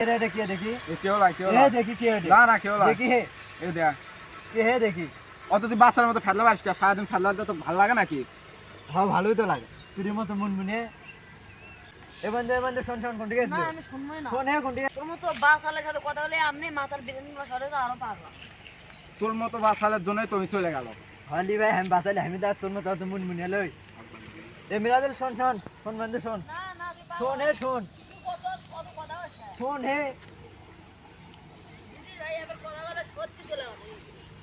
এটা কি দেখি কেউ লাই দেখি কি না না কেউ লাই দেখি হে এই দেখ কে হে দেখি অত তুই বাচ্চার মতো ফেললে পারিস সারাদিন ফেললে তো ভালো লাগে নাকি? হ্যাঁ ভালোই তো লাগে তুই মতো মুনমুনে এবার শোন কোন দিকে না আমি শুনবই না। শোন হে কোন দিকে তোর মতো বাসালের সাথে কথা বলে আপনি মাথার বিরিয়ানি মশারে তো আরো পাগলা। তোর মতো বাচ্চাদের জন্যই তুমি চলে গেল। হলি ভাই আমি বাঁচালে আমি তার তোর মতো অত মুনমুনে লই এ মিরাজুল শোন বন্ধু শোন না না তুই পাগল। শোন হে শোন তুই কত কথা বলিস না। শোন হে দিদি ভাই এবার কথা বলে সত্যি চলে যাবে।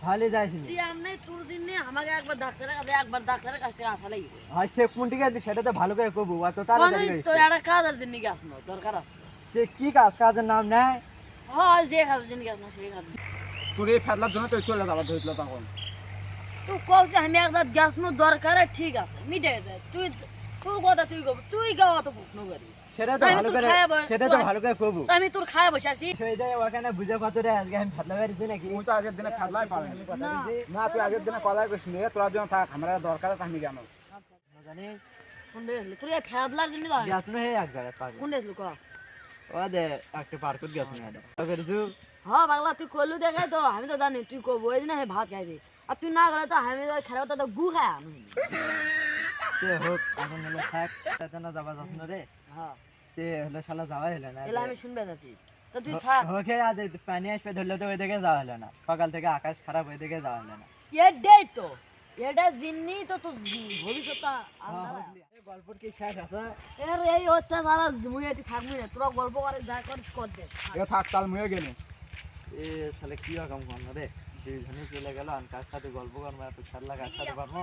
ভালো যাইস নি তুই আমনে তোর দিন নিয়ে আমাকে একবার ডাক্তারের কাছ থেকে আসা লাগবে। হয় সে কোন দিকে সেটা তো ভালো করে কবু অত কোন তাড়াতাড়ি তো একটা কাজের জন্য গেছ না দরকার আছে। সে কি কাজের নাম নেয় হয় যে কাজের জন্য গেছ না সেই কাজ। তোর এই ফেলার জন্য তুই চলে যাবার ধরছিল তখন। তুই কও যে আমি একবার গ্যাস নো দরকার ঠিক আছে মিটে যায়। তুই তোর কথা তুই গাও অত প্রশ্ন করিস। সেটা তো ভালো করে কবু আমি তোর খায় বসে আছি। সেই যায় ওখানে বুঝে কত রে আজকে আমি ফাতলা বেরিয়েছি নাকি তুই তো আগের দিনে ফেললাই পারেন না। না তুই আগের দিনে কলাই করিস নি তোর জন্য থাক আমার দরকার থাকবি কেন জানি কোন দেখলি তুই এই ফেদলার জন্য তো গ্যাস নো হে এক জায়গায় পাগল কোন দেখলি কও ও দে একটা পার্কত গ্যাস নো এটা ওকে জু হ্যাঁ পাগলা তুই কইলু দেখে তো আমি তো জানি তুই কব ওই দিন ভাত খাইবি আর তুই না গেলে তো আমি খেলাও তো গু খায় আমি। সে হোক এখন হলো থাক তাতে না যাবা যাস না রে হ্যাঁ সে হলো শালা যাওয়া হলো না এলা আমি শুনবে যাচ্ছি তো তুই থাক। ওকে আজ পানি আসবে ধরলে তো ওই দিকে যাওয়া হলো না সকাল থেকে আকাশ খারাপ ওই দিকে যাওয়া হলো না এটাই তো এটা জিন্নি তো তোর ভবিষ্যৎ আন্ধার। গল্পর কি শেষ আছে এর এই হচ্ছে সারা মুই এটি থাকবি না তোরা গল্প করে যা করিস কর দে। এ থাক কাল মুয়ে গেলে এ শালা কি রকম কর রে দুইজনে চলে গেল আর কার সাথে গল্প করবো এত ছাড় লাগা সাথে পারবো